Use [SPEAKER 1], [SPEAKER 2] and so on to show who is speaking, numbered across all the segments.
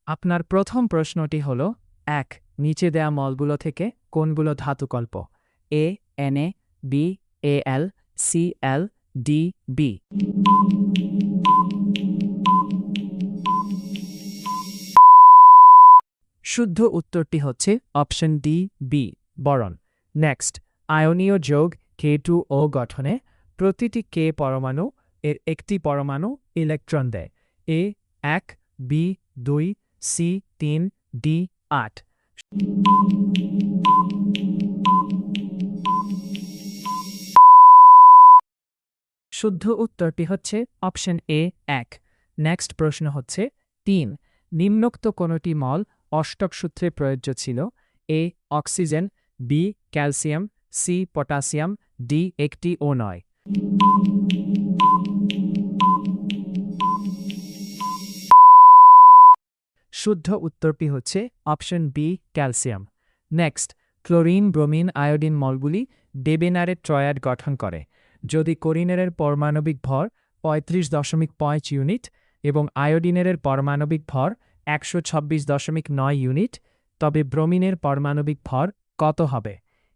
[SPEAKER 1] আপনার প্রথম প্রশ্নটি হল ১ নিচে দেয়া মলগুলো থেকে কোনগুলো ধাতুকল্প? A Na, B Al, C L, D B. শুদ্ধ উত্তরটি হচ্ছে option D B boron. Next, আয়নীয় যৌগ K2O গঠনে প্রতিটি K পরমাণু এর একটি পরমাণু ইলেকট্রন দেয়। এ 1, বি 2, সি 3, ডি 8। শুদ্ধ উত্তরটি হচ্ছে অপশন এ 1। নেক্সট প্রশ্ন হচ্ছে 3 নিম্নোক্ত কোনটি মল অষ্টক সূত্রে প্রযোজ্য ছিল? A oxygen, B calcium, C potassium, D একটি ও নয়। শুদ্ধ উত্তরটি হচ্ছে option B calcium. Next, chlorine bromine iodine মলগুলি ডেবেনারের ট্রয়াড গঠন করে। যদি ক্লোরিনের পারমাণবিক ভর 35.5 ইউনিট এবং আয়োডিনের পারমাণবিক ভর 126.9 ইউনিট, তবে ব্রোমিনের পারমাণবিক ভর কত হবে?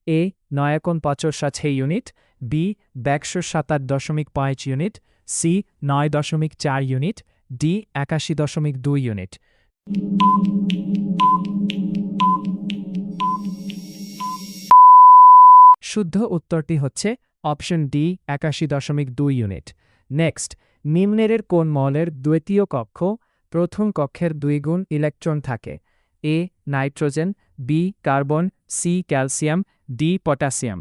[SPEAKER 1] A 9.65 unit, B 127.5 unit, C 9.4 unit, D 81.2 unit. শুদ্ধ উত্তরটি হচ্ছে অপশন ডি 81.2 ইউনিট। নেক্সট, নিম্নের কোন মলের দ্বিতীয় কক্ষ প্রথম কক্ষের 2 গুণ ইলেকট্রন থাকে? A nitrogen, B carbon, C calcium, D potassium.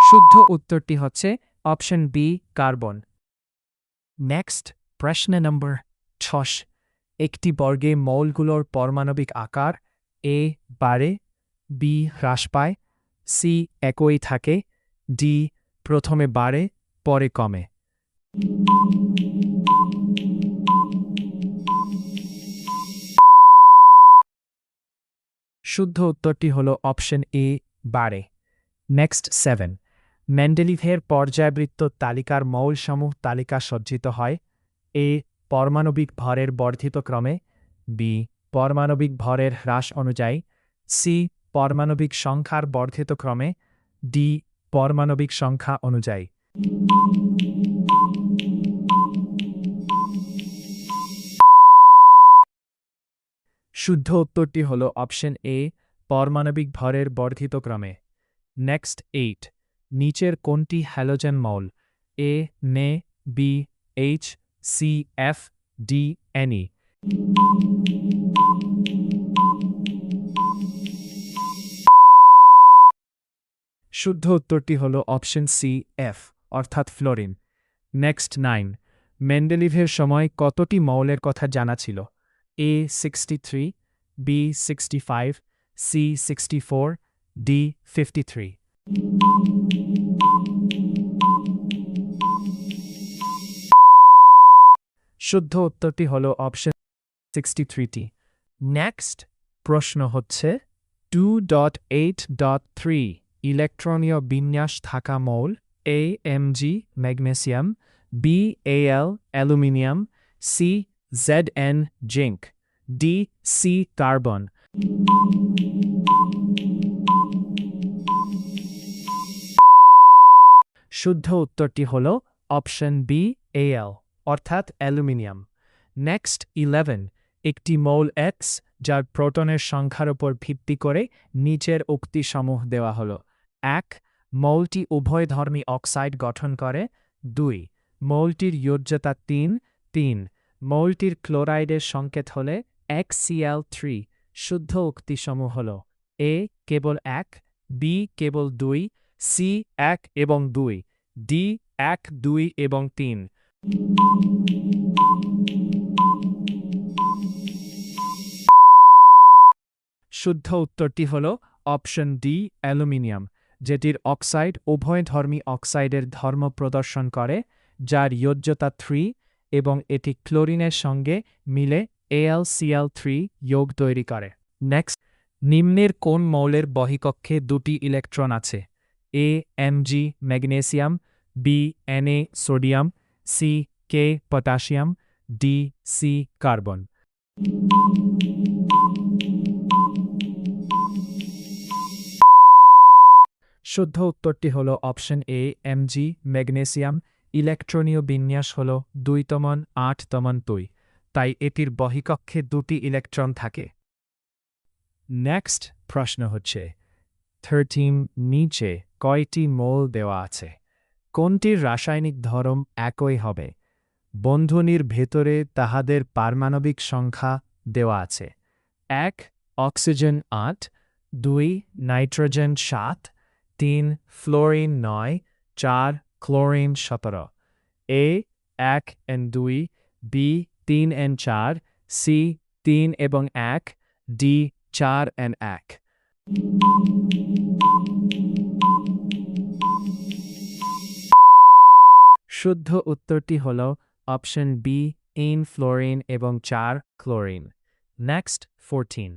[SPEAKER 1] শুদ্ধ উত্তরটি হচ্ছে অপশন বি কার্বন। নেক্সট, প্রশ্ন নম্বর 6 একটি বর্গে মৌলগুলোর পারমাণবিক আকার এ বাড়ে, বি হ্রাস পায়, সি একই থাকে, ডি প্রথমে বাড়ে পরে কমে। শুদ্ধ উত্তরটি হল অপশন এ বাড়ে। নেক্সট 7 মেন্ডেলিভের পর্যায়বৃত্ত তালিকার মৌলসমূহ তালিকা সজ্জিত হয়? এ পারমাণবিক ভরের বর্ধিত ক্রমে, বি পারমাণবিক ভরের হ্রাস অনুযায়ী, সি পারমাণবিক সংখ্যার বর্ধিত ক্রমে, ডি পারমাণবিক সংখ্যা অনুযায়ী। শুদ্ধ উত্তরটি হল অপশন এ পারমাণবিক ভরের বর্ধিত ক্রমে। নেক্সট 8 নিচের কোনটি হ্যালোজেন মৌল? A Ne, B H, C F, D NE. শুদ্ধ উত্তরটি হল অপশন সি এফ অর্থাৎ ফ্লোরিন। নেক্সট 9 মেন্ডেলিভের সময় কতটি মৌলের কথা জানা ছিল? এ 63, বি 65, সি 64, ডি 53। শুদ্ধ উত্তরটি হল অপশন 63টি। নেক্সট প্রশ্ন হচ্ছে 2.8.3 ইলেকট্রনীয় বিন্যাস থাকা মৌল A MG magnesium, B L aluminium, C ZN zinc, D C carbon. শুদ্ধ উত্তরটি হল অপশন বি এল অর্থাৎ অ্যালুমিনিয়াম। নেক্সট 11 একটি মৌল এক্স যার প্রোটনের সংখ্যার উপর ভিত্তি করে নিচের উক্তিসমূহ দেওয়া হল। 1 মৌলটি উভয়ধর্মী অক্সাইড গঠন করে। 2 মৌলটির যোজ্যতা 3 মৌলটির ক্লোরাইডের সংকেত হলে XCl3। শুদ্ধ উক্তিসমূহ হল এ কেবল 1, বি কেবল 2, সি 1 এবং 2, ডি 1, 2 এবং 3। শুদ্ধ উত্তরটি হল অপশন ডি অ্যালুমিনিয়াম, যেটির অক্সাইড উভয়ধর্মী অক্সাইডের ধর্ম প্রদর্শন করে, যার যোজ্যতা 3 এবং এটি ক্লোরিনের সঙ্গে মিলে AlCl3 যৌগ তৈরি করে। নেক্সট, নিম্নের কোন মৌলের বহিকক্ষে 2টি ইলেকট্রন আছে? A Mg magnesium, B Na sodium, C K potassium, D C carbon. শুদ্ধ উত্তরটি হল অপশন এ Mg ম্যাগনেসিয়াম। ইলেকট্রনীয় বিন্যাস হল 2 8 2, তাই এটির বহিকক্ষে 2টি ইলেকট্রন থাকে। নেক্সট প্রশ্ন হচ্ছে 13 নিচে কয়টি মোল দেওয়া আছে? কোনটির রাসায়নিক ধর্ম একই হবে? বন্ধনীর ভেতরে তাহাদের পারমাণবিক সংখ্যা দেওয়া আছে। 1 oxygen 8, 2 nitrogen 7, 3 fluorine 9, 4 chlorine 17। A 1 and 2, B 3 and 4, C 3 এবং 1, ডি 4 and 1। শুদ্ধ উত্তরটি হল অপশন বি 3 ফ্লোরিন এবং 4 ক্লোরিন। নেক্সট 14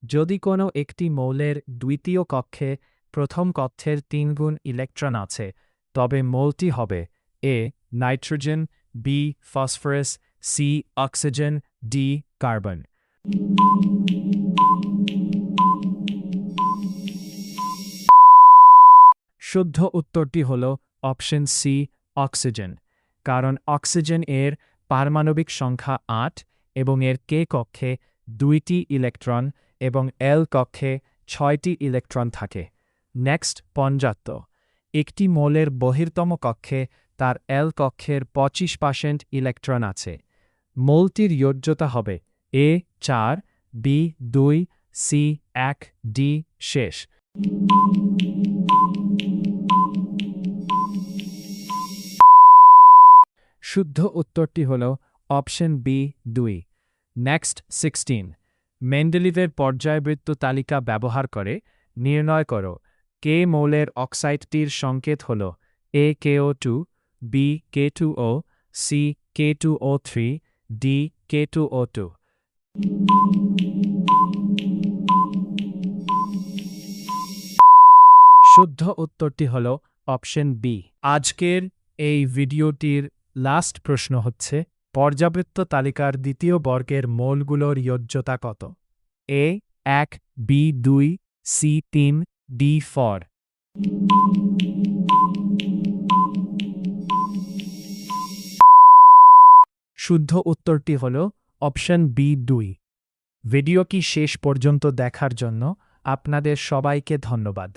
[SPEAKER 1] যদি কোনো একটি মৌলের দ্বিতীয় কক্ষে প্রথম কক্ষের 3 গুণ ইলেকট্রন আছে, তবে মৌলটি হবে A nitrogen, B phosphorus, C oxygen, D carbon. শুদ্ধ উত্তরটি হল অপশন সি অক্সিজেন, কারণ অক্সিজেন এর পারমাণবিক সংখ্যা 8 এবং এর কে কক্ষে 2টি ইলেকট্রন এবং এল কক্ষে 6টি ইলেকট্রন থাকে। নেক্সট 75 একটি মৌলের বহির্তম কক্ষে তার এল কক্ষের 25% ইলেকট্রন আছে। মৌলটির যোজ্যতা হবে এ 4, বি 2, সি 1, ডি শেষ। শুদ্ধ উত্তরটি হল অপশন বি 2। নেক্সট 16 মেন্ডেলিভের পর্যায়বৃত্ত তালিকা ব্যবহার করে নির্ণয় করো কে মৌলের অক্সাইডটির সংকেত হল এ KO2, B K2O, C K2O3, D K2O2। শুদ্ধ উত্তরটি হল অপশন বি। আজকের এই ভিডিওটির লাস্ট প্রশ্ন হচ্ছে পর্যাবৃত্ত তালিকার দ্বিতীয় বর্গের মোলগুলোর যোজ্যতা কত? এ 1, বি 2, সি 3, ডি 4। শুদ্ধ উত্তরটি হল অপশন বি 2। ভিডিওটি শেষ পর্যন্ত দেখার জন্য আপনাদের সবাইকে ধন্যবাদ।